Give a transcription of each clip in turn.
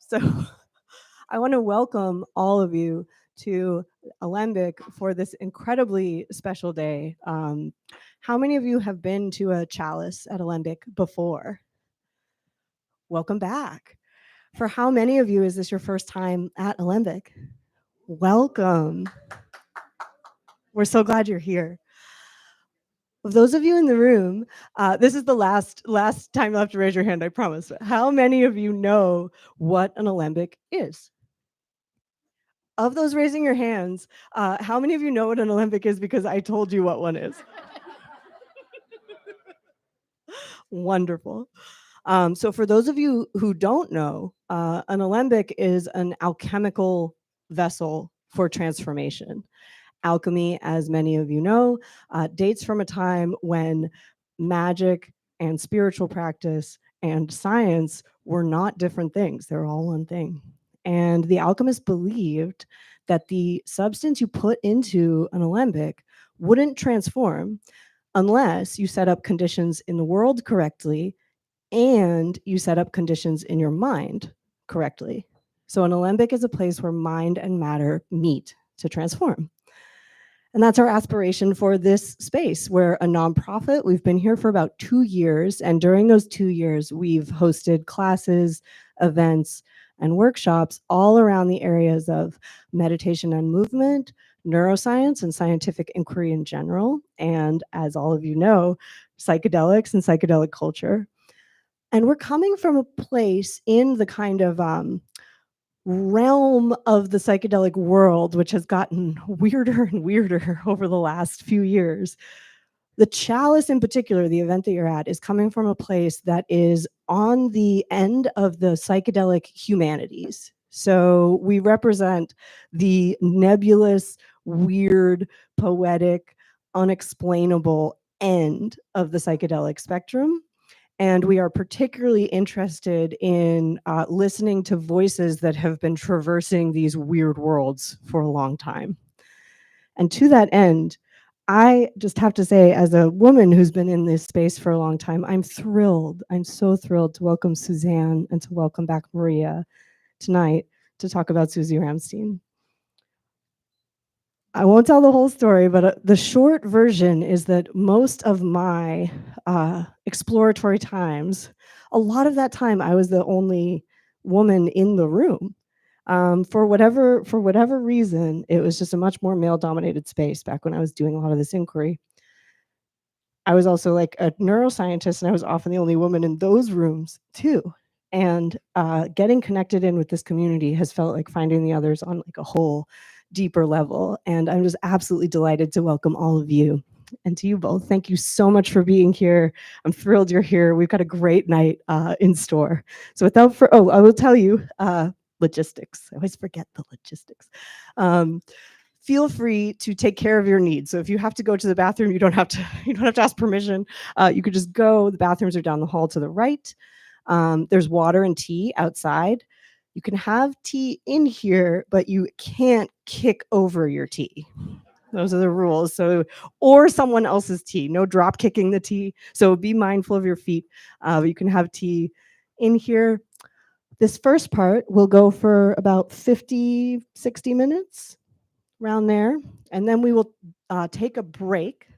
So I want to welcome all of you to Alembic for this incredibly special day. How many of you have been to a Chalice at Alembic before? Welcome back. For how many of you is this your first time at Alembic? Welcome. We're so glad you're here. Of those of you in the room, this is the last time you'll have to raise your hand, I promise. How many of you know what an alembic is? Of those raising your hands, how many of you know what an alembic is because I told you what one is? Wonderful. So for those of you who don't know, an alembic is an alchemical vessel for transformation. Alchemy, as many of you know, dates from a time when magic and spiritual practice and science were not different things. They're all one thing. And the alchemists believed that the substance you put into an alembic wouldn't transform unless you set up conditions in the world correctly and you set up conditions in your mind correctly. So an alembic is a place where mind and matter meet to transform. And that's our aspiration for this space. We're a nonprofit. We've been here for about 2 years. And during those 2 years, we've hosted classes, events, and workshops all around the areas of meditation and movement, neuroscience and scientific inquiry in general, and as all of you know, psychedelics and psychedelic culture. And we're coming from a place in the kind of realm of the psychedelic world, which has gotten weirder and weirder over the last few years. The Chalice in particular, the event that you're at, is coming from a place that is on the end of the psychedelic humanities. So we represent the nebulous, weird, poetic, unexplainable end of the psychedelic spectrum. And we are particularly interested in listening to voices that have been traversing these weird worlds for a long time. And to that end, I just have to say, as a woman who's been in this space for a long time, I'm thrilled. I'm so thrilled to welcome Susanne and to welcome back Maria tonight to talk about Susi Ramstein. I won't tell the whole story, but the short version is that most of my exploratory times, a lot of that time I was the only woman in the room. For whatever reason, it was just a much more male-dominated space back when I was doing a lot of this inquiry. I was also like a neuroscientist, and I was often the only woman in those rooms too. And getting connected in with this community has felt like finding the others on like a whole deeper level. And I'm just absolutely delighted to welcome all of you. And to you both, thank you so much for being here. I'm thrilled you're here. We've got a great night in store. So I will tell you, logistics. I always forget the logistics. Feel free to take care of your needs. So if you have to go to the bathroom, you don't have to ask permission. You could just go. The bathrooms are down the hall to the right. There's water and tea outside. You can have tea in here, but you can't kick over your tea. Those are the rules. So, or someone else's tea. No drop kicking the tea. So be mindful of your feet. You can have tea in here. This first part will go for about 50, 60 minutes, around there. And then we will take a break.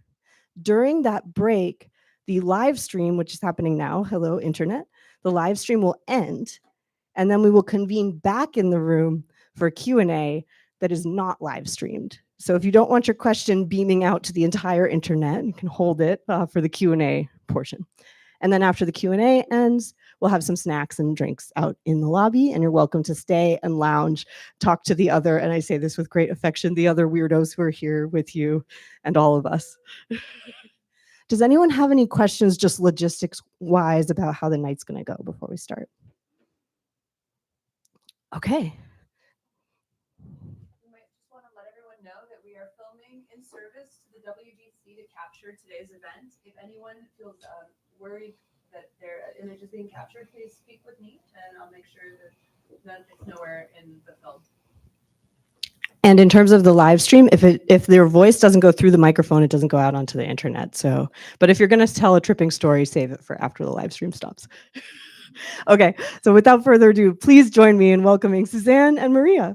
During that break, the live stream, which is happening now, hello, internet, the live stream will end. And then we will convene back in the room for a Q&A that is not live streamed. So if you don't want your question beaming out to the entire internet, you can hold it for the Q&A portion. And then after the Q&A ends, we'll have some snacks and drinks out in the lobby, and you're welcome to stay and lounge, talk to the other, and I say this with great affection, the other weirdos who are here with you and all of us. Does anyone have any questions, just logistics-wise, about how the night's gonna go before we start? Okay. We might just want to let everyone know that we are filming in service to the WGC to capture today's event. If anyone feels worried that their image is being captured, please speak with me and I'll make sure that it's nowhere in the film. And in terms of the live stream, if their voice doesn't go through the microphone, it doesn't go out onto the internet. So, but if you're going to tell a tripping story, save it for after the live stream stops. Okay, so without further ado, please join me in welcoming Susanne and Maria.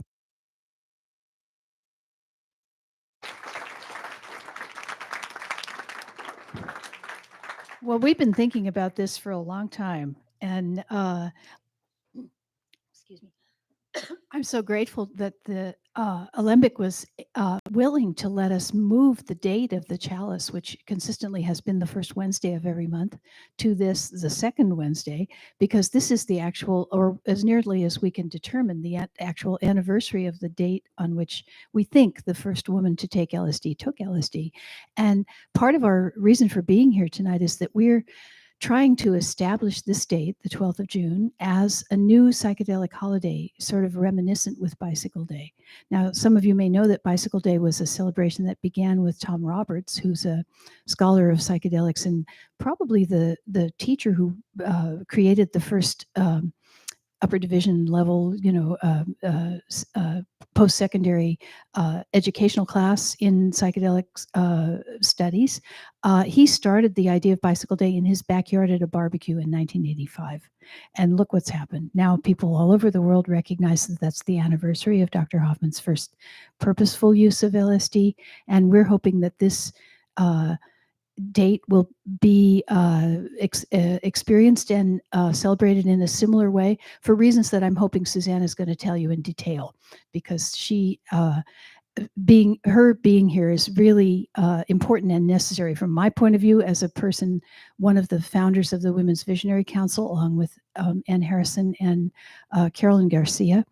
Well, we've been thinking about this for a long time, and excuse me. I'm so grateful that the Alembic was willing to let us move the date of the Chalice, which consistently has been the first Wednesday of every month, to the second Wednesday, because this is the actual, or as nearly as we can determine, the actual anniversary of the date on which we think the first woman to take LSD took LSD. And part of our reason for being here tonight is that we're trying to establish this date, the 12th of June, as a new psychedelic holiday, sort of reminiscent with Bicycle Day. Now, some of you may know that Bicycle Day was a celebration that began with Tom Roberts, who's a scholar of psychedelics and probably the teacher who created the first upper division level, post-secondary educational class in psychedelics studies. He started the idea of Bicycle Day in his backyard at a barbecue in 1985. And look what's happened. Now people all over the world recognize that that's the anniversary of Dr. Hofmann's first purposeful use of LSD. And we're hoping that this date will be experienced and celebrated in a similar way for reasons that I'm hoping Susanne is going to tell you in detail, because she being here is really important and necessary from my point of view as a person, one of the founders of the Women's Visionary Council, along with Ann Harrison and Carolyn Garcia.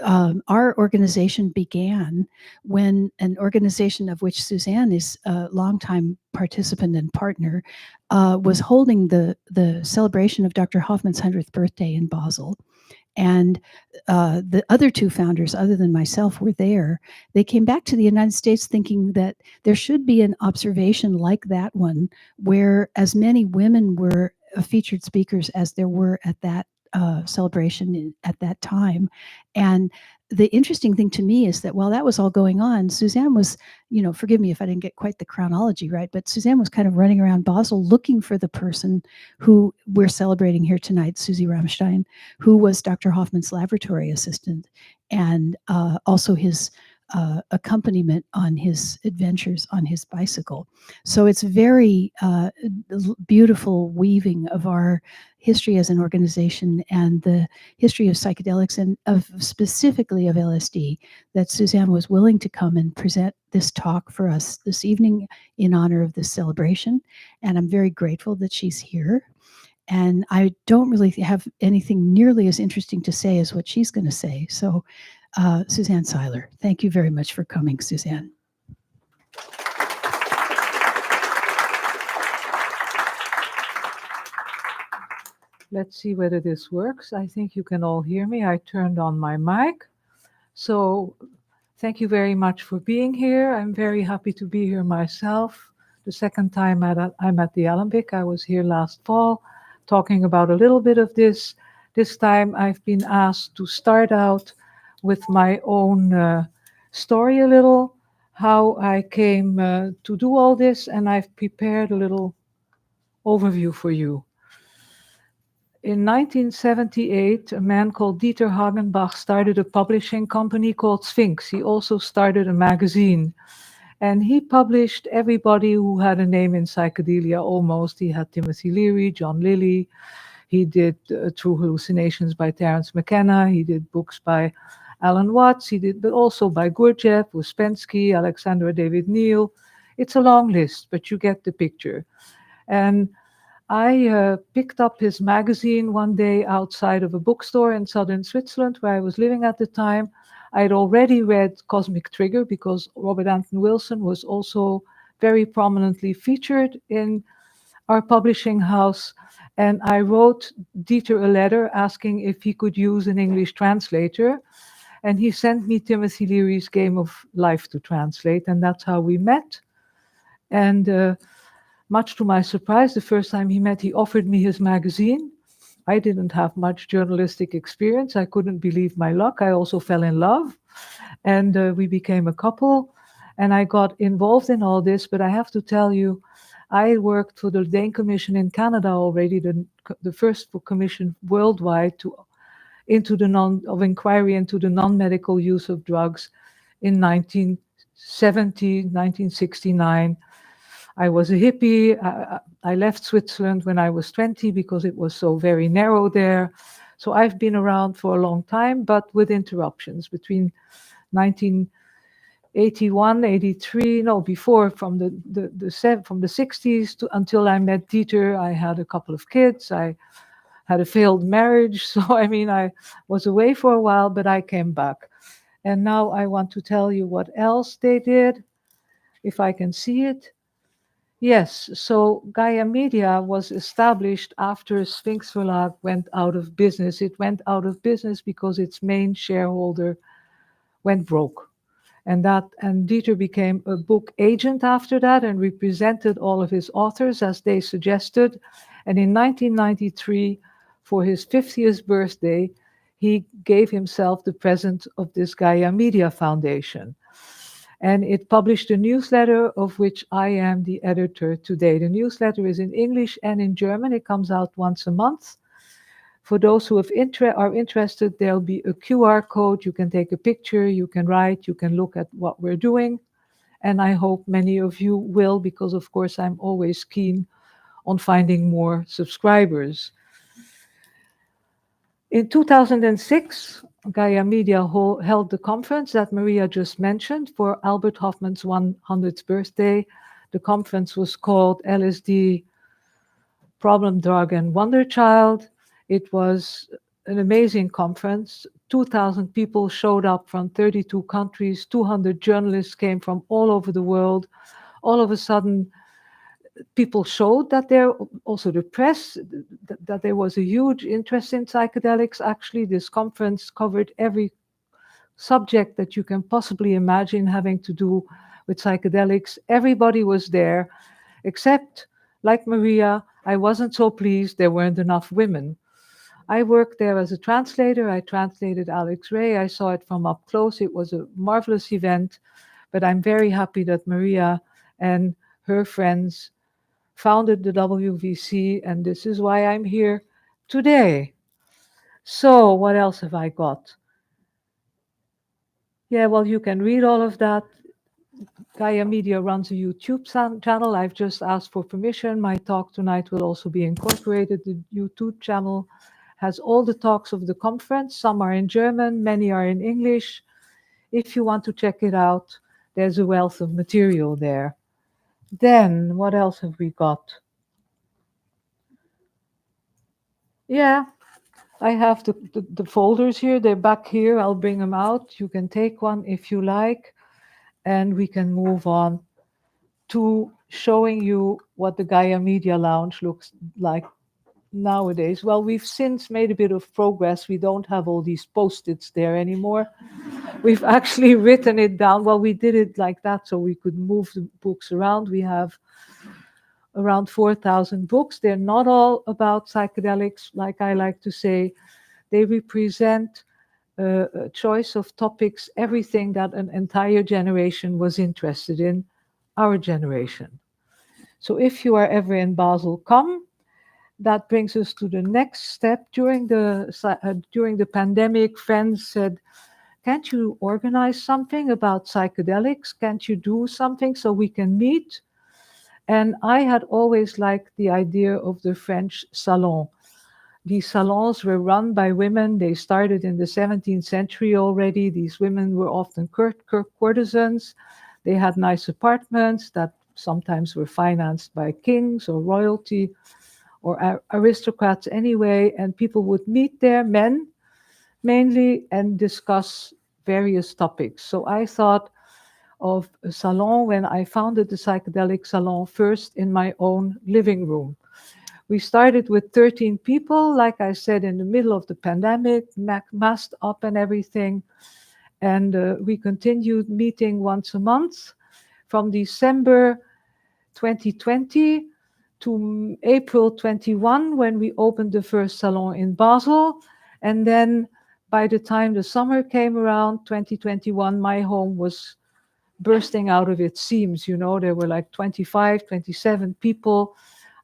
Our organization began when an organization of which Susanne is a longtime participant and partner was holding the celebration of Dr. Hofmann's 100th birthday in Basel. And the other two founders, other than myself, were there. They came back to the United States thinking that there should be an observation like that one, where as many women were featured speakers as there were at that celebration at that time. And the interesting thing to me is that while that was all going on, Susanne was, forgive me if I didn't get quite the chronology right, but Susanne was kind of running around Basel looking for the person who we're celebrating here tonight, Susi Ramstein, who was Dr. Hofmann's laboratory assistant and also his accompaniment on his adventures on his bicycle. So it's very beautiful weaving of our history as an organization and the history of psychedelics and of specifically of LSD that Susanne was willing to come and present this talk for us this evening in honor of this celebration. And I'm very grateful that she's here. And I don't really have anything nearly as interesting to say as what she's going to say. So Susanne Seiler, thank you very much for coming, Susanne. Let's see whether this works. I think you can all hear me. I turned on my mic. So thank you very much for being here. I'm very happy to be here myself. The second time I'm at the Alembic. I was here last fall talking about a little bit of this. This time I've been asked to start out with my own story a little, how I came to do all this, and I've prepared a little overview for you. In 1978, a man called Dieter Hagenbach started a publishing company called Sphinx. He also started a magazine, and he published everybody who had a name in psychedelia almost. He had Timothy Leary, John Lilly. He did True Hallucinations by Terence McKenna. He did books by Alan Watts. He did, but also by Gurdjieff, Uspensky, Alexandra David Neal. It's a long list, but you get the picture. And I picked up his magazine one day outside of a bookstore in southern Switzerland where I was living at the time. I had already read Cosmic Trigger because Robert Anton Wilson was also very prominently featured in our publishing house. And I wrote Dieter a letter asking if he could use an English translator. And he sent me Timothy Leary's Game of Life to translate, and that's how we met. And much to my surprise, the first time he met, he offered me his magazine. I didn't have much journalistic experience. I couldn't believe my luck. I also fell in love, and we became a couple. And I got involved in all this, but I have to tell you, I worked for the Dane Commission in Canada already, the first commission worldwide of inquiry into the non-medical use of drugs in 1970, 1969. I was a hippie. I left Switzerland when I was 20 because it was so very narrow there. So I've been around for a long time, but with interruptions between 1981, 83, no, before, from the 60s until I met Dieter. I had a couple of kids. I had a failed marriage. So, I mean, I was away for a while, but I came back. And now I want to tell you what else they did, if I can see it. Yes, so Gaia Media was established after Sphinx Verlag went out of business. It went out of business because its main shareholder went broke. And Dieter became a book agent after that and represented all of his authors as they suggested. And in 1993, for his 50th birthday, he gave himself the present of this Gaia Media Foundation. And it published a newsletter of which I am the editor today. The newsletter is in English and in German. It comes out once a month. For those who are interested, there'll be a QR code. You can take a picture, you can write, you can look at what we're doing. And I hope many of you will, because of course I'm always keen on finding more subscribers. In 2006, Gaia Media held the conference that Maria just mentioned for Albert Hofmann's 100th birthday. The conference was called LSD, Problem Drug and Wonder Child. It was an amazing conference. 2,000 people showed up from 32 countries. 200 journalists came from all over the world. All of a sudden, people showed that also the press, that there was a huge interest in psychedelics. Actually, this conference covered every subject that you can possibly imagine having to do with psychedelics. Everybody was there, except, like Maria, I wasn't so pleased there weren't enough women. I worked there as a translator. I translated Alex Ray. I saw it from up close. It was a marvelous event, but I'm very happy that Maria and her friends founded the WVC, and this is why I'm here today. So what else have I got? Yeah, well, you can read all of that. Gaia Media runs a YouTube channel. I've just asked for permission. My talk tonight will also be incorporated. The YouTube channel has all the talks of the conference. Some are in German, many are in English. If you want to check it out, there's a wealth of material there. Then, what else have we got? Yeah, I have the folders here. They're back here. I'll bring them out. You can take one if you like. And we can move on to showing you what the Gaia Media Lounge looks like nowadays. Well, we've since made a bit of progress. We don't have all these post-its there anymore. We've actually written it down. Well, we did it like that so we could move the books around. We have around 4,000 books. They're not all about psychedelics, like I like to say. They represent a choice of topics, everything that an entire generation was interested in, our generation. So if you are ever in Basel, come. That brings us to the next step. During the pandemic, friends said, can't you organize something about psychedelics? Can't you do something so we can meet? And I had always liked the idea of the French salon. These salons were run by women. They started in the 17th century already. These women were often courtesans. They had nice apartments that sometimes were financed by kings or royalty or aristocrats anyway. And people would meet there, men mainly, and discuss various topics. So I thought of a salon when I founded the Psychedelic Salon first in my own living room. We started with 13 people, like I said, in the middle of the pandemic, masked up and everything. And we continued meeting once a month from December 2020 to April 21, when we opened the first salon in Basel. And then by the time the summer came around, 2021, my home was bursting out of its seams. You know, there were like 25, 27 people.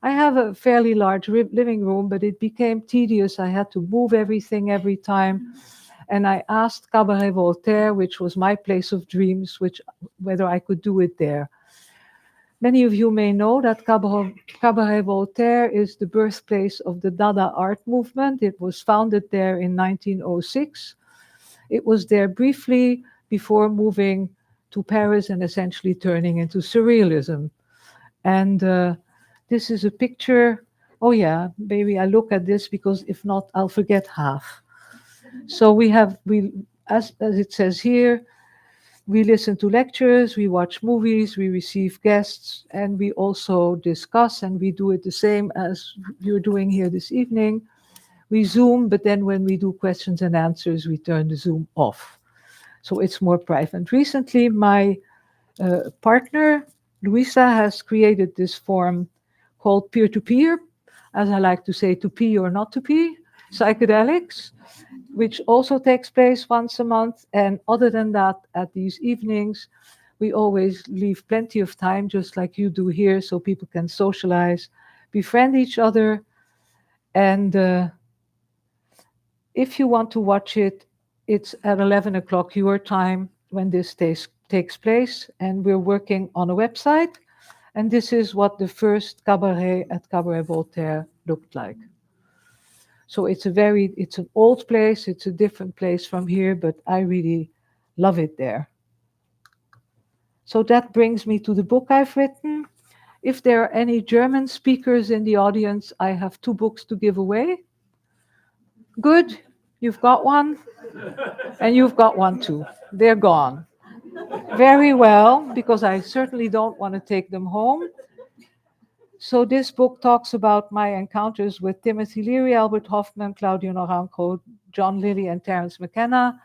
I have a fairly large living room, but it became tedious. I had to move everything every time. And I asked Cabaret Voltaire, which was my place of dreams, whether I could do it there. Many of you may know that Cabaret Voltaire is the birthplace of the Dada art movement. It was founded there in 1906. It was there briefly before moving to Paris and essentially turning into surrealism. And this is a picture. Oh yeah, maybe I look at this because if not, I'll forget half. So as it says here, we listen to lectures, we watch movies, we receive guests, and we also discuss, and we do it the same as you're doing here this evening. We Zoom, but then when we do questions and answers, we turn the Zoom off. So it's more private. Recently, my partner, Luisa, has created this form called peer-to-peer, as I like to say, to pee or not to pee, psychedelics, which also takes place once a month. And other than that, at these evenings, we always leave plenty of time, just like you do here, so people can socialize, befriend each other. And if you want to watch it, it's at 11 o'clock your time when this takes place. And we're working on a website. And this is what the first cabaret at Cabaret Voltaire looked like. So it's an old place, it's a different place from here, but I really love it there. So that brings me to the book I've written. If there are any German speakers in the audience, I have 2 books to give away. Good, you've got one, and you've got one too. They're gone. Very well, because I certainly don't want to take them home. So this book talks about my encounters with Timothy Leary, Albert Hofmann, Claudio Naranjo, John Lilly, and Terence McKenna.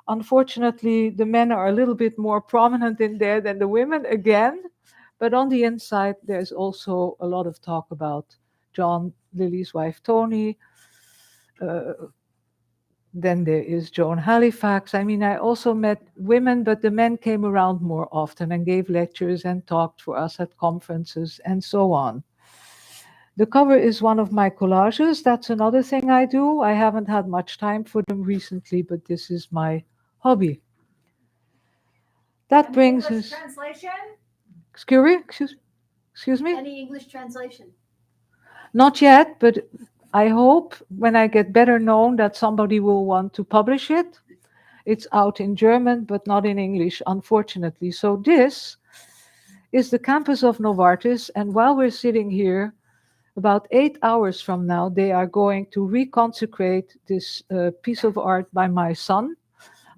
Unfortunately, the men are a little bit more prominent in there than the women again. But on the inside, there's also a lot of talk about John Lilly's wife, Toni. Then there is Joan Halifax. I mean, I also met women, but the men came around more often and gave lectures and talked for us at conferences and so on. The cover is one of my collages. That's another thing I do. I haven't had much time for them recently, but this is my hobby. That brings us... Translation? Excuse me? Any English translation? Not yet, but I hope when I get better known that somebody will want to publish it. It's out in German, but not in English, unfortunately. So this is the campus of Novartis. And while we're sitting here, about 8 hours from now, they are going to reconsecrate this piece of art by my son.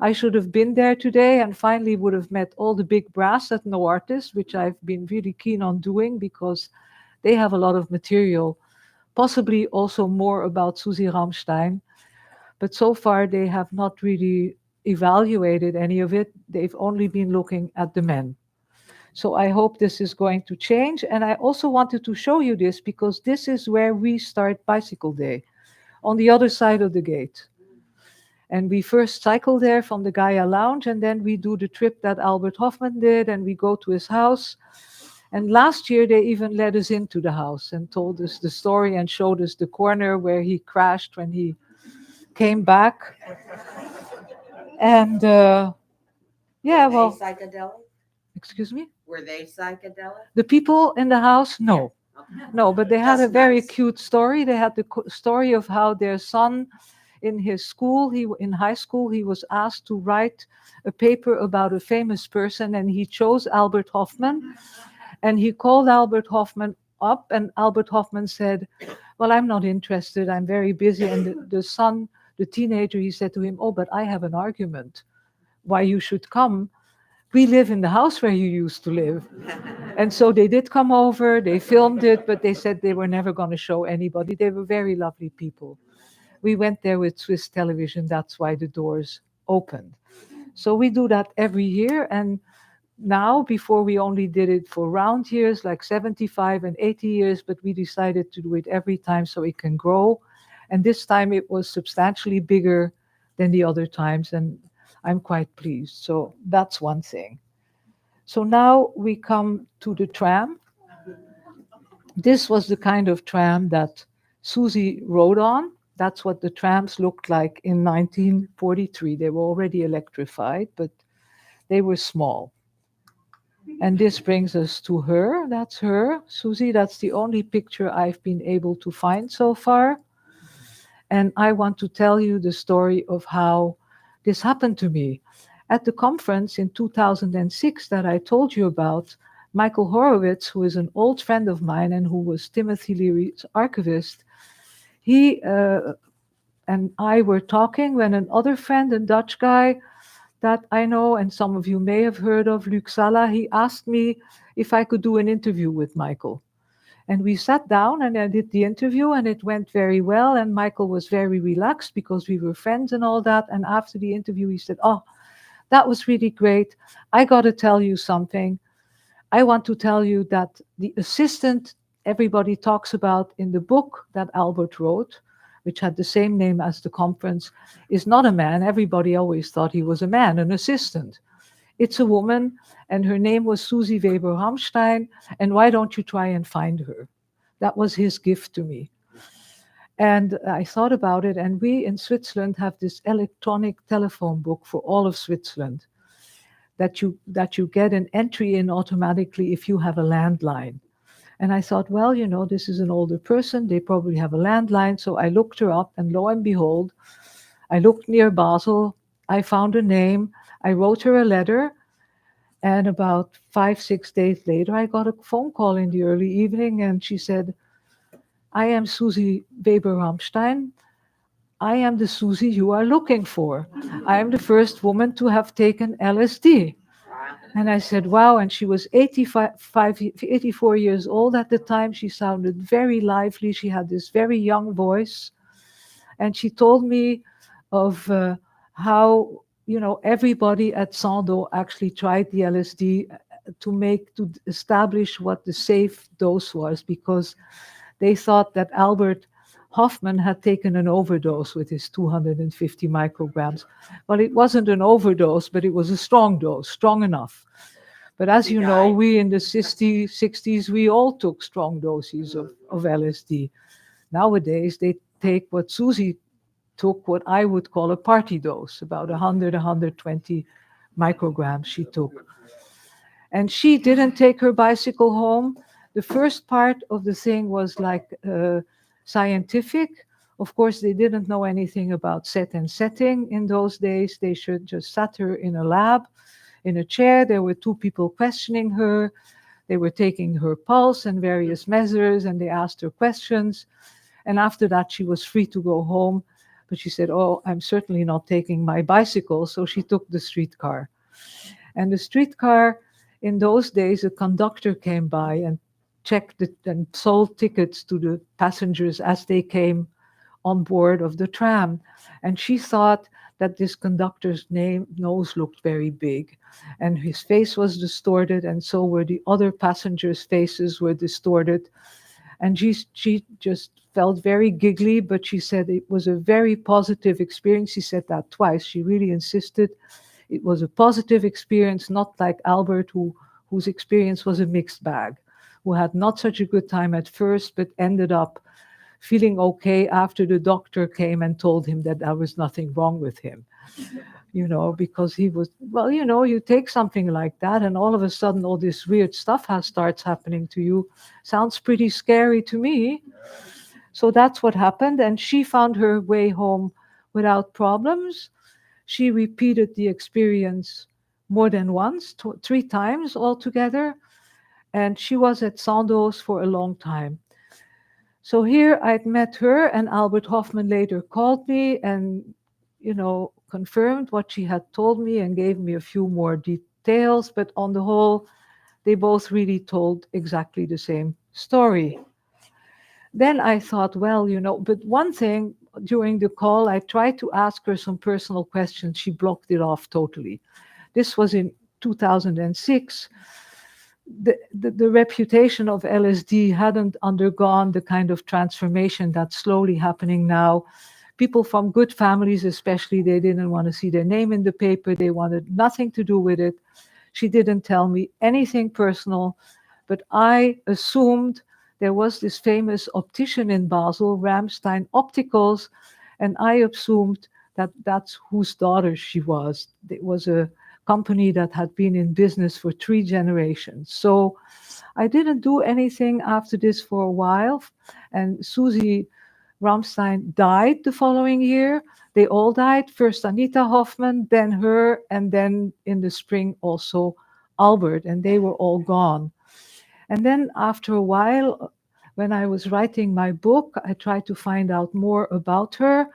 I should have been there today and finally would have met all the big brass at Novartis, which I've been really keen on doing because they have a lot of material, possibly also more about Susi Ramstein. But so far, they have not really evaluated any of it. They've only been looking at the men. So I hope this is going to change. And I also wanted to show you this because this is where we start Bicycle Day, on the other side of the gate. And we first cycle there from the Gaia Lounge, and then we do the trip that Albert Hofmann did, and we go to his house. And last year, they even let us into the house and told us the story and showed us the corner where he crashed when he came back. And yeah, well... Psychedelic? Excuse me? Were they psychedelic? The people in the house? No. No, but they had a That's very nice. cute story. They had the story of how their son in his school, in high school, he was asked to write a paper about a famous person, and he chose Albert Hofmann. And he called Albert Hofmann up, and Albert Hofmann said, well, I'm not interested. I'm very busy. And the son, the teenager, he said to him, oh, but I have an argument why you should come. We live in the house where you used to live. And so they did come over, they filmed it, but they said they were never going to show anybody. They were very lovely people. We went there with Swiss television. That's why the doors opened. So we do that every year. And now, before we only did it for round years, like 75 and 80 years, but we decided to do it every time so it can grow. And this time it was substantially bigger than the other times. And I'm quite pleased. So that's one thing. So now we come to the tram. This was the kind of tram that Susi rode on. That's what the trams looked like in 1943. They were already electrified, but they were small. And this brings us to her. That's her, Susi. That's the only picture I've been able to find so far. And I want to tell you the story of how this happened to me. At the conference in 2006 that I told you about, Michael Horowitz, who is an old friend of mine and who was Timothy Leary's archivist, he and I were talking when another friend, a Dutch guy that I know, and some of you may have heard of, Luc Sala, he asked me if I could do an interview with Michael. And we sat down and I did the interview and it went very well. And Michael was very relaxed because we were friends and all that. And after the interview, he said, "Oh, that was really great. I got to tell you something. I want to tell you that the assistant everybody talks about in the book that Albert wrote, which had the same name as the conference, is not a man. Everybody always thought he was a man, an assistant. It's a woman, and her name was Susi Ramstein, and why don't you try and find her?" That was his gift to me. And I thought about it, and we in Switzerland have this electronic telephone book for all of Switzerland that you get an entry in automatically if you have a landline. And I thought, well, this is an older person, they probably have a landline. So I looked her up, and lo and behold, I looked near Basel, I found a name, I wrote her a letter, and about 5-6 days later, I got a phone call in the early evening, and she said, "I am Susi Ramstein. I am the Susi you are looking for. I am the first woman to have taken LSD." And I said, wow. And she was 84 years old at the time. She sounded very lively. She had this very young voice. And she told me of how, everybody at Sandoz actually tried the LSD to establish what the safe dose was, because they thought that Albert Hofmann had taken an overdose with his 250 micrograms. Well, it wasn't an overdose, but it was a strong dose, strong enough. But as you know, we in the 60s, we all took strong doses of LSD. Nowadays, they take what Susi took, what I would call a party dose, about 100, 120 micrograms she took. And she didn't take her bicycle home. The first part of the thing was like scientific. Of course, they didn't know anything about set and setting in those days. They should just sat her in a lab, in a chair. There were 2 people questioning her. They were taking her pulse and various measures, and they asked her questions. And after that, she was free to go home. But she said, "Oh, I'm certainly not taking my bicycle." So she took the streetcar. And the streetcar, in those days, a conductor came by and checked and sold tickets to the passengers as they came on board of the tram. And she thought that this conductor's nose looked very big, and his face was distorted, and so were the other passengers' faces were distorted. And she just felt very giggly, but she said it was a very positive experience. She said that twice. She really insisted it was a positive experience, not like Albert, whose experience was a mixed bag, who had not such a good time at first, but ended up feeling okay after the doctor came and told him that there was nothing wrong with him. Because he was, well, you take something like that and all of a sudden all this weird stuff starts happening to you. Sounds pretty scary to me. So that's what happened. And she found her way home without problems. She repeated the experience more than once, 3 times altogether. And she was at Sandoz for a long time. So here I'd met her, and Albert Hofmann later called me and, confirmed what she had told me and gave me a few more details. But on the whole, they both really told exactly the same story. Then I thought, well, but one thing during the call, I tried to ask her some personal questions. She blocked it off totally. This was in 2006. The reputation of LSD hadn't undergone the kind of transformation that's slowly happening now. People from good families, especially, they didn't want to see their name in the paper. They wanted nothing to do with it. She didn't tell me anything personal, but I assumed there was this famous optician in Basel, Ramstein Opticals, and I assumed that that's whose daughter she was. It was a company that had been in business for 3 generations. So I didn't do anything after this for a while, and Susi Ramstein died the following year. They all died. First Anita Hofmann, then her, and then in the spring also Albert, and they were all gone. And then after a while, when I was writing my book, I tried to find out more about her.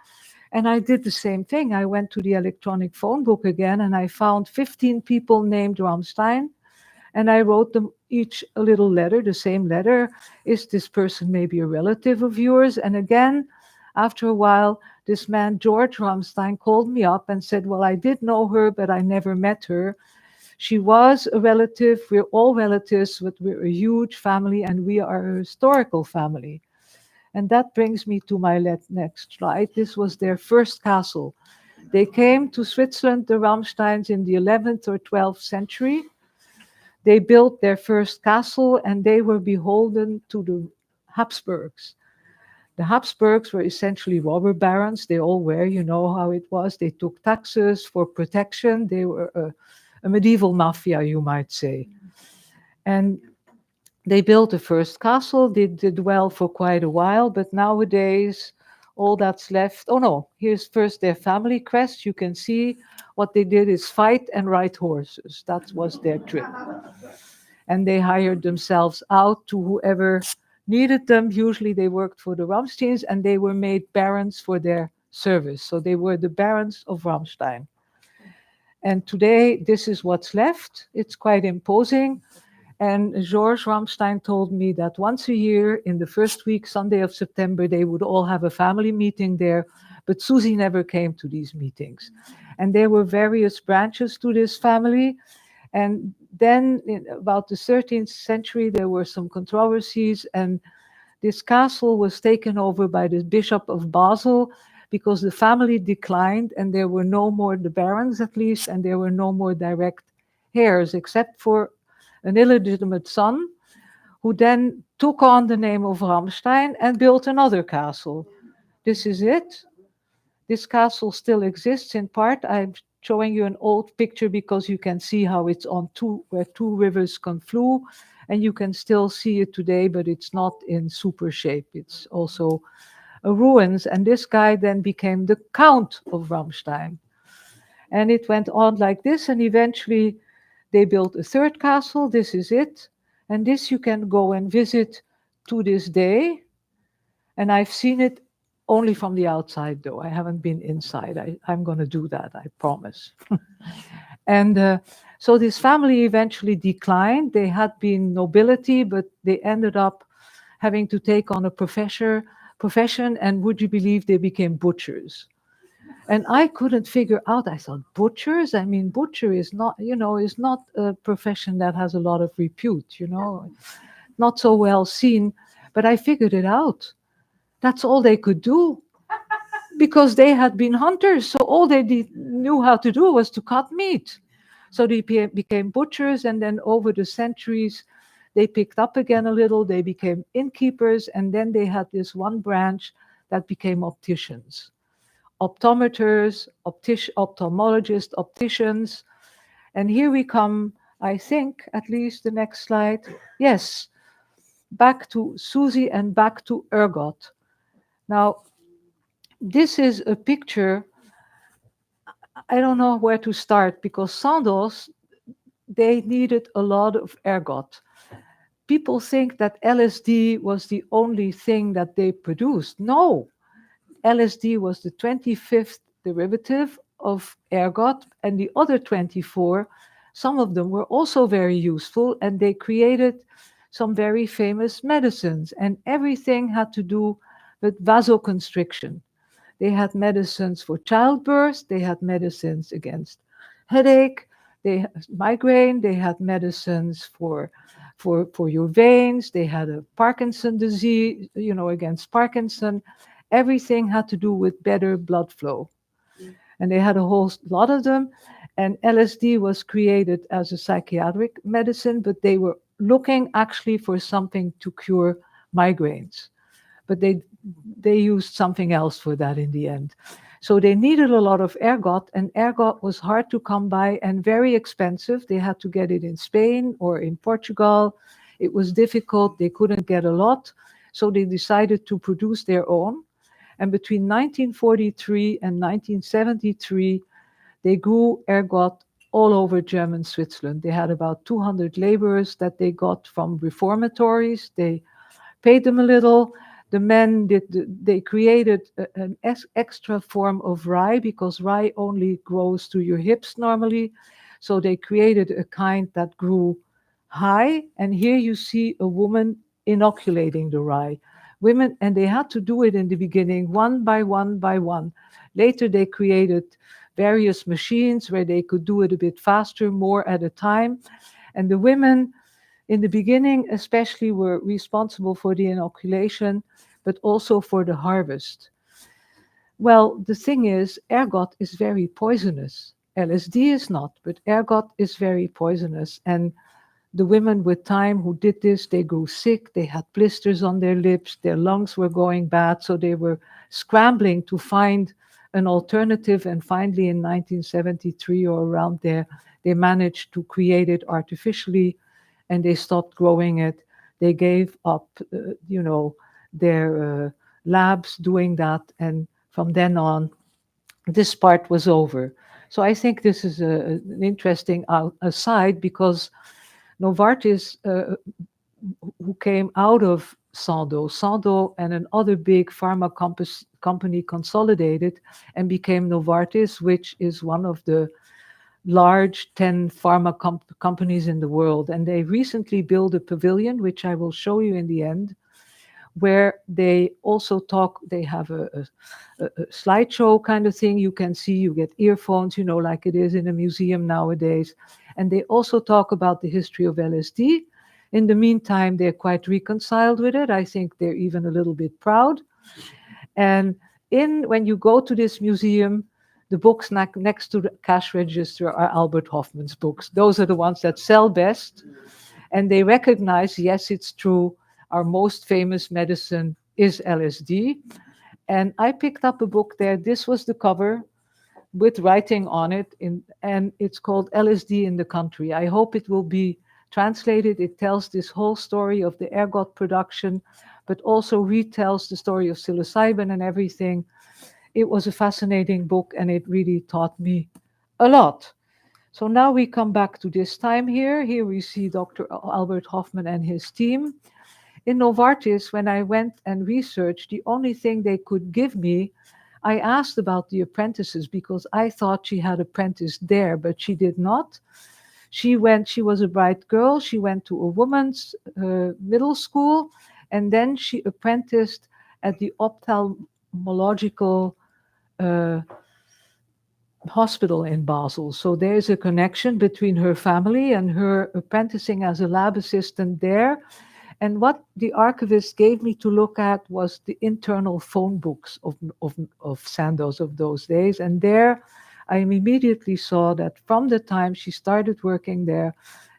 And I did the same thing. I went to the electronic phone book again, and I found 15 people named Ramstein. And I wrote them each a little letter, the same letter. Is this person maybe a relative of yours? And again, after a while, this man, George Ramstein, called me up and said, well, I did know her, but I never met her. She was a relative. We're all relatives, but we're a huge family, and we are a historical family. And that brings me to my next slide. This was their first castle. They came to Switzerland, the Ramsteins, in the 11th or 12th century. They built their first castle, and they were beholden to the Habsburgs. The Habsburgs were essentially robber barons. They all were, you know how it was. They took taxes for protection. They were a medieval mafia, you might say. And they built the first castle. They did well for quite a while, but nowadays, all that's left. Oh no, here's first their family crest. You can see what they did is fight and ride horses. That was their trip. And they hired themselves out to whoever needed them. Usually they worked for the Ramsteins, and they were made barons for their service. So they were the barons of Ramstein. And today, this is what's left. It's quite imposing. And George Ramstein told me that once a year, in the first week, Sunday of September, they would all have a family meeting there. But Susi never came to these meetings. And there were various branches to this family. And then in about the 13th century, there were some controversies, and this castle was taken over by the Bishop of Basel because the family declined, and there were no more, the barons at least, and there were no more direct heirs except for an illegitimate son who then took on the name of Ramstein and built another castle. This is it. This castle still exists in part. I'm showing you an old picture because you can see how it's on where two rivers conflude, and you can still see it today, but it's not in super shape. It's also a ruins, and this guy then became the Count of Ramstein. And it went on like this, and eventually they built a third castle. This is it. And this you can go and visit to this day. And I've seen it only from the outside, though. I haven't been inside. I'm going to do that, I promise. And so this family eventually declined. They had been nobility, but they ended up having to take on a profession. And would you believe they became butchers? And I couldn't figure out, I thought, butchers? I mean, butcher is not, is not a profession that has a lot of repute, not so well seen. But I figured it out. That's all they could do because they had been hunters. So all they knew how to do was to cut meat. So they became butchers, and then over the centuries, they picked up again a little. They became innkeepers, and then they had this one branch that became opticians. Optometers, ophthalmologists, opticians. And here we come, I think, at least the next slide. Yes, back to Susi and back to ergot. Now, this is a picture. I don't know where to start because Sandoz, they needed a lot of ergot. People think that LSD was the only thing that they produced. No, LSD was the 25th derivative of ergot, and the other 24, some of them were also very useful, and they created some very famous medicines, and everything had to do with vasoconstriction. They had medicines for childbirth, they had medicines against headache, they had migraine, they had medicines for your veins, they had a Parkinson disease, against Parkinson. Everything had to do with better blood flow. And they had a whole lot of them. And LSD was created as a psychiatric medicine, but they were looking actually for something to cure migraines. But they used something else for that in the end. So they needed a lot of ergot, and ergot was hard to come by and very expensive. They had to get it in Spain or in Portugal. It was difficult. They couldn't get a lot. So they decided to produce their own. And between 1943 and 1973, they grew ergot all over German Switzerland. They had about 200 laborers that they got from reformatories. They paid them a little. The men they created an extra form of rye, because rye only grows to your hips normally. So they created a kind that grew high. And here you see a woman inoculating the rye. Women, and they had to do it in the beginning, one by one by one. Later they created various machines where they could do it a bit faster, more at a time. And the women in the beginning especially were responsible for the inoculation, but also for the harvest. Well, the thing is, ergot is very poisonous. LSD is not, but ergot is very poisonous. And the women with time who did this, they grew sick, they had blisters on their lips, their lungs were going bad, so they were scrambling to find an alternative. And finally, in 1973 or around there, they managed to create it artificially, and they stopped growing it. They gave up, their labs doing that, and from then on, this part was over. So I think this is an interesting aside, because Novartis, who came out of Sandoz and another big pharma company consolidated and became Novartis, which is one of the large 10 pharma companies in the world. And they recently built a pavilion, which I will show you in the end, where they also talk. They have a slideshow kind of thing. You can see, you get earphones, like it is in a museum nowadays. And they also talk about the history of LSD. In the meantime, they're quite reconciled with it. I think they're even a little bit proud. And when you go to this museum, the books next to the cash register are Albert Hofmann's books. Those are the ones that sell best. And they recognize, yes, it's true, our most famous medicine is LSD. And I picked up a book there. This was the cover with writing on it, and it's called LSD in the Country. I hope it will be translated. It tells this whole story of the ergot production, but also retells the story of psilocybin and everything. It was a fascinating book, and it really taught me a lot. So now we come back to this time here. Here we see Dr. Albert Hofmann and his team. In Novartis, when I went and researched, the only thing they could give me, I asked about the apprentices, because I thought she had apprenticed there, but she did not. She was a bright girl. She went to a woman's middle school, and then she apprenticed at the ophthalmological hospital in Basel. So there's a connection between her family and her apprenticing as a lab assistant there. And what the archivist gave me to look at was the internal phone books of Sandoz of those days. And there I immediately saw that from the time she started working there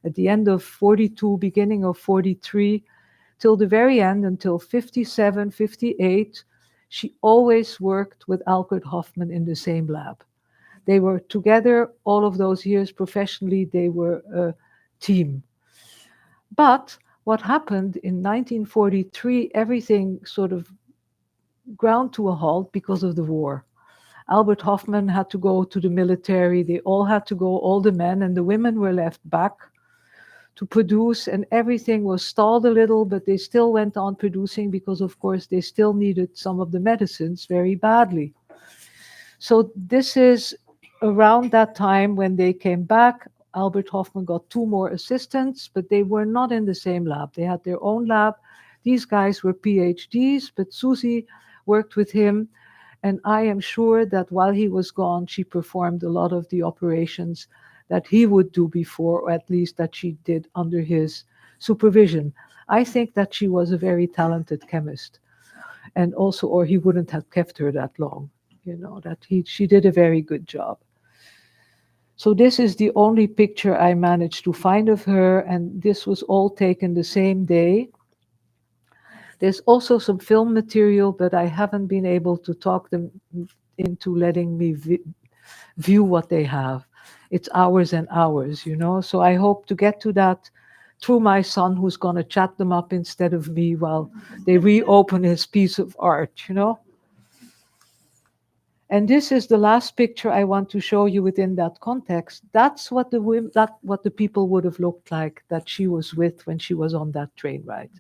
at the end of 42, beginning of 43, till the very end, until 57, 58, she always worked with Albert Hofmann in the same lab. They were together all of those years professionally. They were a team. But what happened in 1943, everything sort of ground to a halt because of the war. Albert Hofmann had to go to the military. They all had to go, all the men, and the women were left back to produce, and everything was stalled a little, but they still went on producing because, of course, they still needed some of the medicines very badly. So this is around that time when they came back. Albert Hofmann got 2 more assistants, but they were not in the same lab. They had their own lab. These guys were PhDs, but Susi worked with him. And I am sure that while he was gone, she performed a lot of the operations that he would do before, or at least that she did under his supervision. I think that she was a very talented chemist. And also, or he wouldn't have kept her that long, that she did a very good job. So this is the only picture I managed to find of her, and this was all taken the same day. There's also some film material, but I haven't been able to talk them into letting me view what they have. It's hours and hours, you know. So I hope to get to that through my son, who's going to chat them up instead of me while they reopen his piece of art, you know. And this is the last picture I want to show you within that context. That's what what the people would have looked like that she was with when she was on that train ride.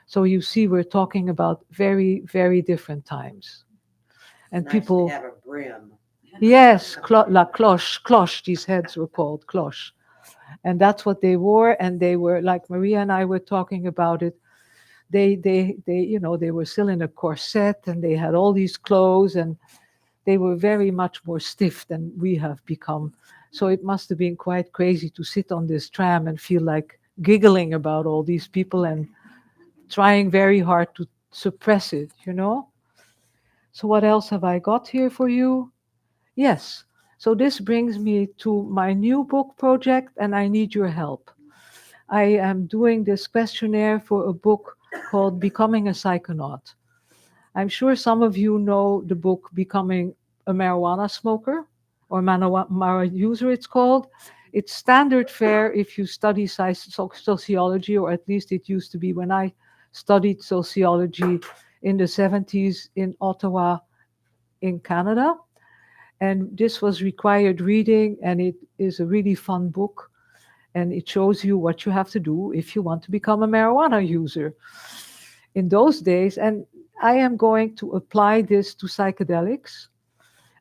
So you see, we're talking about very, very different times. And Nice people to have a brim. Yes, la cloche, these heads were called cloche. And that's what they wore. And they were, like Maria and I were talking about it, you know, they were still in a corset and they had all these clothes and they were very much more stiff than we have become. So it must have been quite crazy to sit on this tram and feel like giggling about all these people and trying very hard to suppress it, you know? So what else have I got here for you? Yes. So this brings me to my new book project, and I need your help. I am doing this questionnaire for a book called Becoming a Psychonaut. I'm sure some of you know the book Becoming a Marijuana Smoker or marijuana user, it's called. It's standard fare if you study sociology, or at least it used to be when I studied sociology in the 70s in Ottawa, in Canada. And this was required reading, and it is a really fun book. And it shows you what you have to do if you want to become a marijuana user in those days. And I am going to apply this to psychedelics.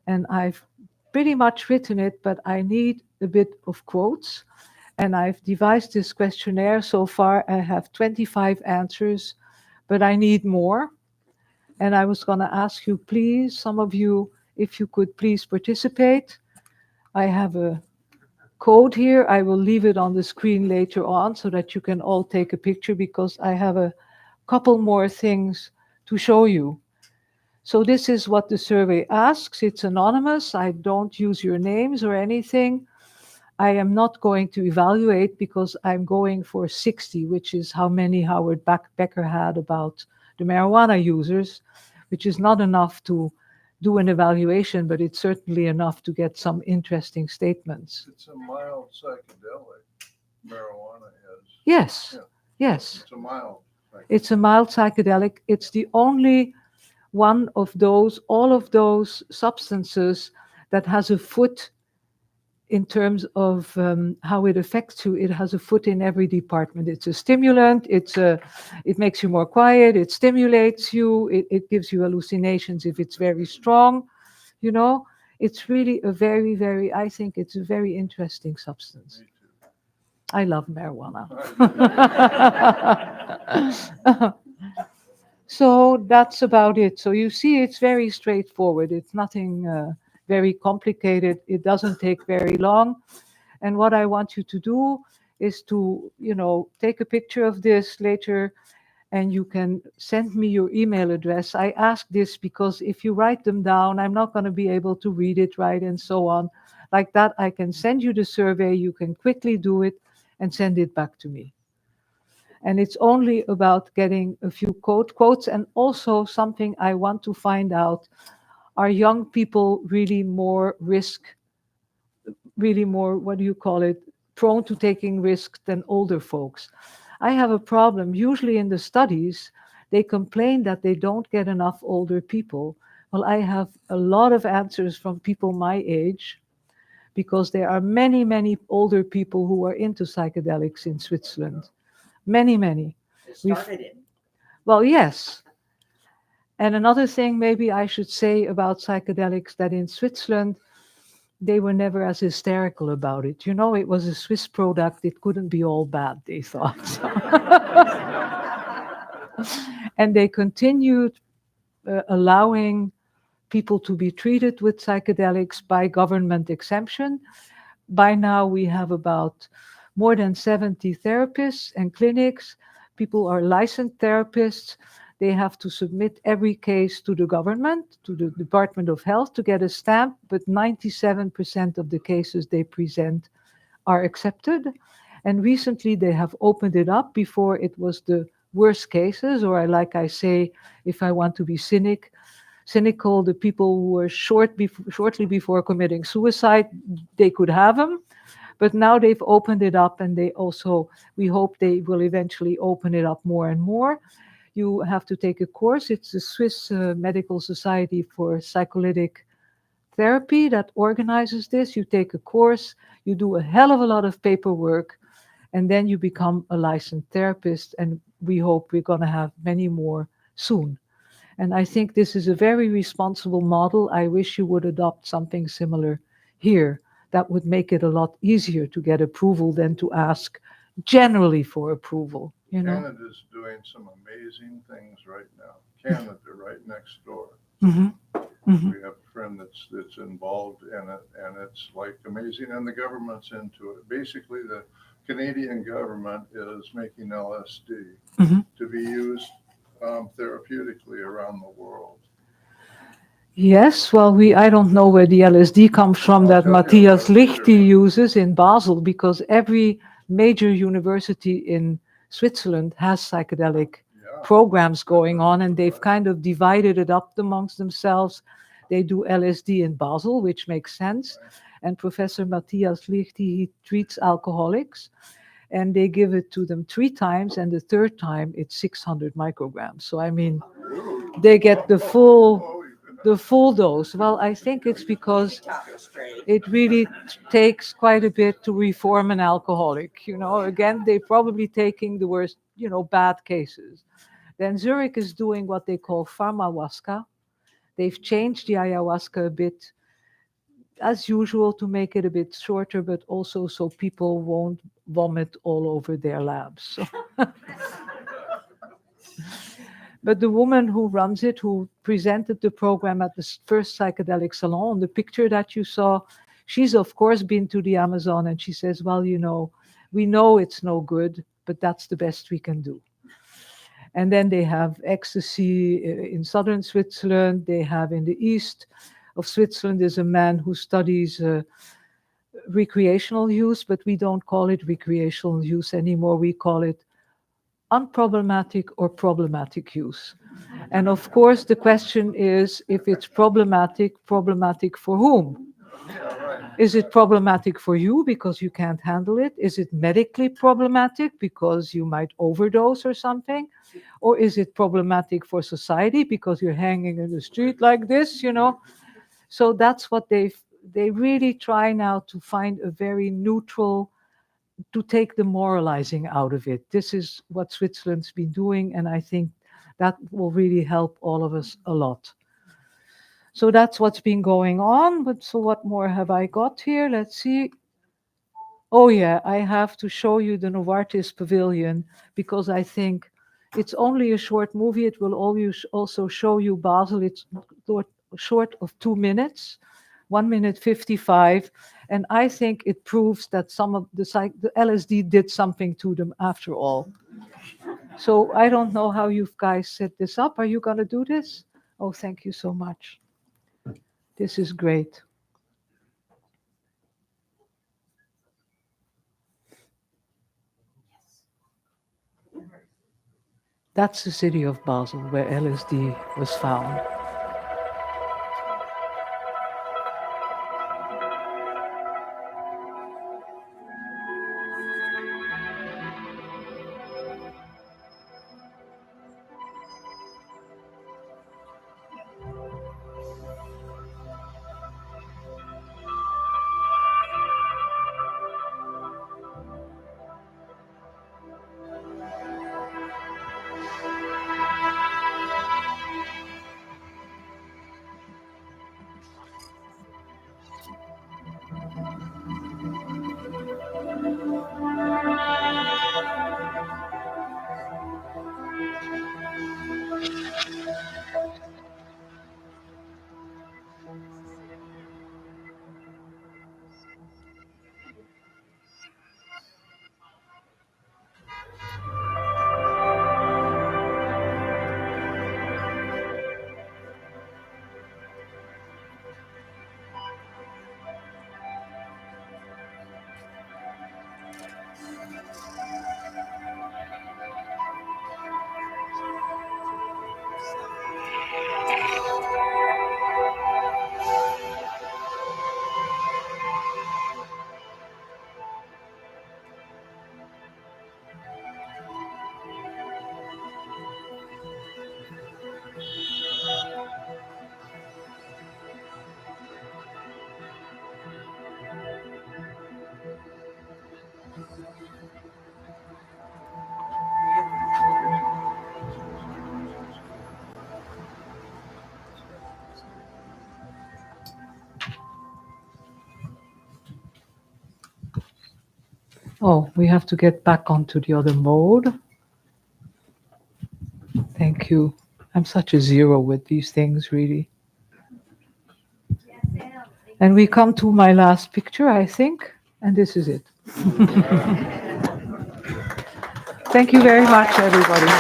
And I've pretty much written it, but I need a bit of quotes. And I've devised this questionnaire. So far, I have 25 answers, but I need more. And I was going to ask you, please, some of you, if you could please participate. I have a code here. I will leave it on the screen later on so that you can all take a picture, because I have a couple more things to show you. So this is what the survey asks. It's anonymous. I don't use your names or anything. I am not going to evaluate because I'm going for 60, which is how many Howard Becker had about the marijuana users, which is not enough to do an evaluation, but it's certainly enough to get some interesting statements. It's a mild psychedelic, marijuana is. Yes, Yeah. yes. It's a mild psychedelic. It's a mild psychedelic. It's the only one of those, all of those substances that has a foot in terms of how it affects you. It has a foot in every department. It's a stimulant. It makes you more quiet. It stimulates you. It gives you hallucinations if it's very strong. You know, it's really a very, very, I think it's a very interesting substance. Me too. I love marijuana. So that's about it. So you see, it's very straightforward. It's nothing very complicated. It doesn't take very long. And what I want you to do is to, you know, take a picture of this later, and you can send me your email address. I ask this because if you write them down, I'm not going to be able to read it right and so on. Like that, I can send you the survey. You can quickly do it and send it back to me. And it's only about getting a few quotes, and also something I want to find out. Are young people really more what do you call it, prone to taking risks than older folks? I have a problem. Usually in the studies, they complain that they don't get enough older people. Well, I have a lot of answers from people my age, because there are many, many older people who are into psychedelics in Switzerland. Many, many. They started it. Well, yes. And another thing maybe I should say about psychedelics, that in Switzerland, they were never as hysterical about it. You know, it was a Swiss product. It couldn't be all bad, they thought. And they continued allowing people to be treated with psychedelics by government exemption. By now, we have about more than 70 therapists and clinics. People are licensed therapists. They have to submit every case to the government, to the Department of Health to get a stamp, but 97% of the cases they present are accepted. And recently they have opened it up. Before it was the worst cases, or like I say, if I want to be cynical, the people who were shortly before committing suicide, they could have them. But now they've opened it up, and we hope they will eventually open it up more and more. You have to take a course. It's the Swiss Medical Society for Psycholytic Therapy that organizes this. You take a course, you do a hell of a lot of paperwork, and then you become a licensed therapist. And we hope we're going to have many more soon. And I think this is a very responsible model. I wish you would adopt something similar here. That would make it a lot easier to get approval than to ask generally for approval. Canada's doing some amazing things right now. Canada, right next door. Mm-hmm. Mm-hmm. We have a friend that's involved in it, and it's like amazing, and the government's into it. Basically, the Canadian government is making LSD Mm-hmm. to be used therapeutically around the world. Yes, well, I don't know where the LSD comes from I'll that tell you Matthias about it later. Lichty uses in Basel, because every major university in Switzerland has psychedelic Yeah. programs going on, and they've kind of divided it up amongst themselves. They do LSD in Basel, which makes sense. Right. And Professor Matthias Lichty, he treats alcoholics, and they give it to them 3 times, and the third time it's 600 micrograms. So, I mean, they get the full dose. Well, I think it's because Talking straight. it really takes quite a bit to reform an alcoholic. Again, they're probably taking the worst, bad cases. Then Zurich is doing what they call pharmahuasca. They've changed the ayahuasca a bit, as usual, to make it a bit shorter, but also so people won't vomit all over their labs. So. But the woman who runs it, who presented the program at the first psychedelic salon, the picture that you saw, she's of course been to the Amazon, and she says, well, we know it's no good, but that's the best we can do. And then they have ecstasy in southern Switzerland. They have in the east of Switzerland, there's a man who studies recreational use, but we don't call it recreational use anymore. We call it unproblematic or problematic use. And of course, the question is, if it's problematic for whom? Is it problematic for you because you can't handle it? Is it medically problematic because you might overdose or something? Or is it problematic for society because you're hanging in the street like this, So that's what they really try now to find a very neutral, to take the moralizing out of it. This is what Switzerland's been doing, and I think that will really help all of us a lot. So that's what's been going on. But so what more have I got here? Let's see. Oh yeah, I have to show you the Novartis Pavilion, because I think it's only a short movie. It will always also show you Basel. It's short of 2 minutes, 1 minute 55. And I think it proves that some of the LSD did something to them after all. So I don't know how you guys set this up. Are you going to do this? Oh, thank you so much. This is great. That's the city of Basel where LSD was found. Oh, we have to get back onto the other mode. Thank you. I'm such a zero with these things, really. And we come to my last picture, I think, and this is it. Thank you very much, everybody.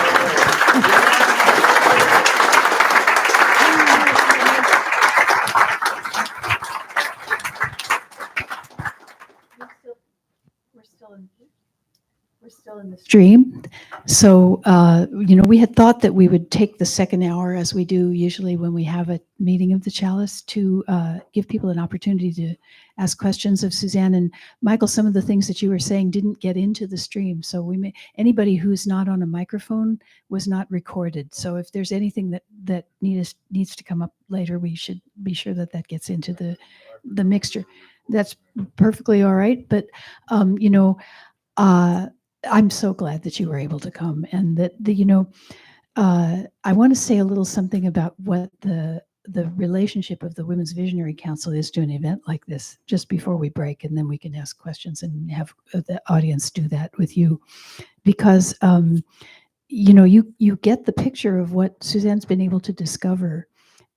We're still in the stream. So, we had thought that we would take the second hour, as we do usually when we have a meeting of the Chalice, to give people an opportunity to ask questions of Susanne. And Michael, some of the things that you were saying didn't get into the stream. So anybody who's not on a microphone was not recorded. So if there's anything that needs to come up later, we should be sure that that gets into the mixture. That's perfectly all right. But, I'm so glad that you were able to come, and that I want to say a little something about what the relationship of the Women's Visionary Council is to an event like this, just before we break, and then we can ask questions and have the audience do that with you, because you get the picture of what Suzanne's been able to discover.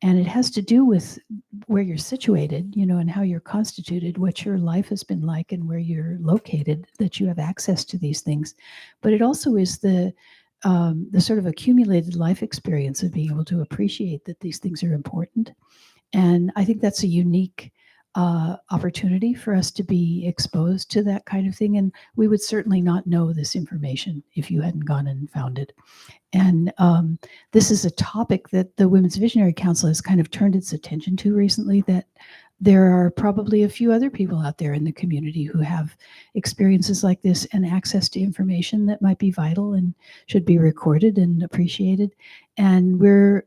And it has to do with where you're situated, and how you're constituted, what your life has been like, and where you're located, that you have access to these things. But it also is the sort of accumulated life experience of being able to appreciate that these things are important. And I think that's a unique opportunity for us to be exposed to that kind of thing. And we would certainly not know this information if you hadn't gone and found it. And this is a topic that the Women's Visionary Council has kind of turned its attention to recently, that there are probably a few other people out there in the community who have experiences like this and access to information that might be vital and should be recorded and appreciated. And we're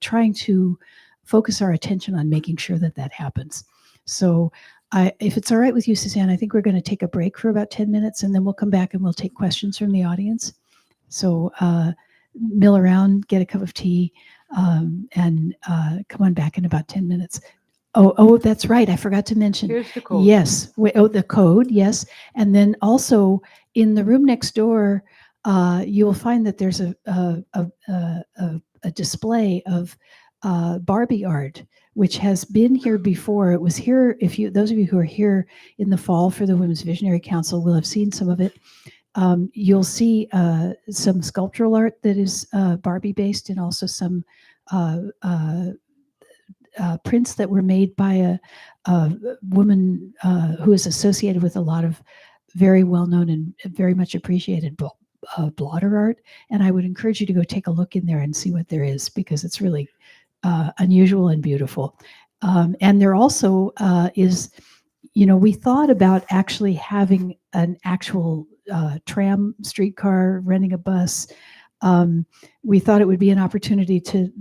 trying to focus our attention on making sure that that happens. So if it's all right with you, Susanne, I think we're going to take a break for about 10 minutes, and then we'll come back and we'll take questions from the audience. So mill around, get a cup of tea, and come on back in about 10 minutes. Oh, that's right. I forgot to mention. Here's the code. Yes. The code. Yes. And then also in the room next door, you will find that there's a display of Barbie art, which has been here before. It was here. Those of you who are here in the fall for the Women's Visionary Council will have seen some of it. You'll see some sculptural art that is Barbie based, and also some prints that were made by a woman who is associated with a lot of very well-known and very much appreciated blotter art. And I would encourage you to go take a look in there and see what there is, because it's really unusual and beautiful. And there also is, we thought about actually having an actual tram, streetcar, renting a bus. We thought it would be an opportunity to,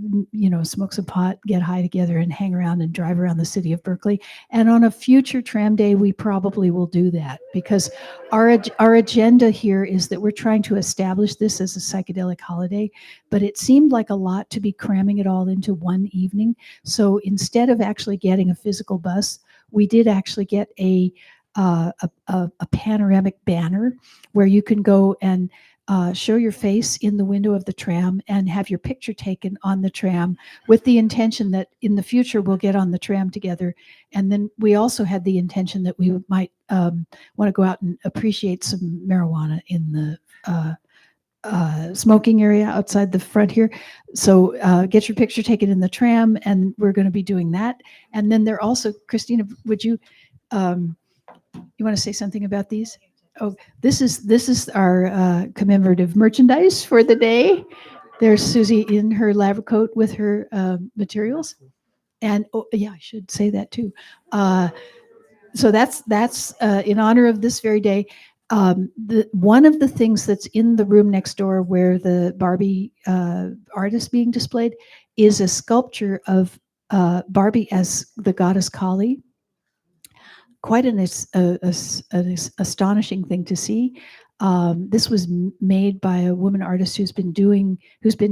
smoke some pot, get high together, and hang around and drive around the city of Berkeley. And on a future tram day, we probably will do that, because our agenda here is that we're trying to establish this as a psychedelic holiday, but it seemed like a lot to be cramming it all into one evening. So instead of actually getting a physical bus, we did actually get a panoramic banner where you can go and show your face in the window of the tram and have your picture taken on the tram, with the intention that in the future we'll get on the tram together. And then we also had the intention that we might want to go out and appreciate some marijuana in the smoking area outside the front here. So get your picture taken in the tram, and we're going to be doing that. And then there also, Christina, would you want to say something about these? Oh, this is our commemorative merchandise for the day. There's Susie in her lab coat with her materials, and I should say that too. So that's in honor of this very day. One of the things that's in the room next door, where the Barbie art is being displayed, is a sculpture of Barbie as the goddess Kali. quite an astonishing thing to see. This was made by a woman artist who's been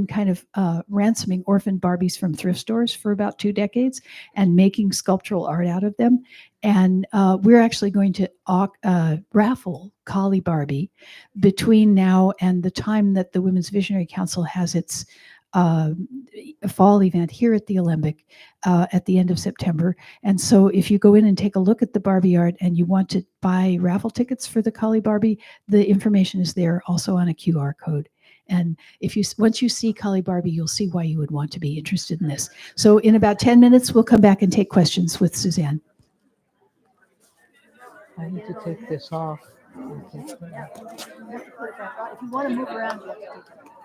kind of ransoming orphan Barbies from thrift stores for about 2 decades and making sculptural art out of them. And we're actually going to raffle Collie Barbie between now and the time that the Women's Visionary Council has its fall event here at the Alembic at the end of September. And so if you go in and take a look at the Barbie art and you want to buy raffle tickets for the Collie Barbie, the information is there also on a QR code. And once you see Collie Barbie, you'll see why you would want to be interested in this. So in about 10 minutes, we'll come back and take questions with Susanne. I need to take this off. If you want to move around, you have to take it off.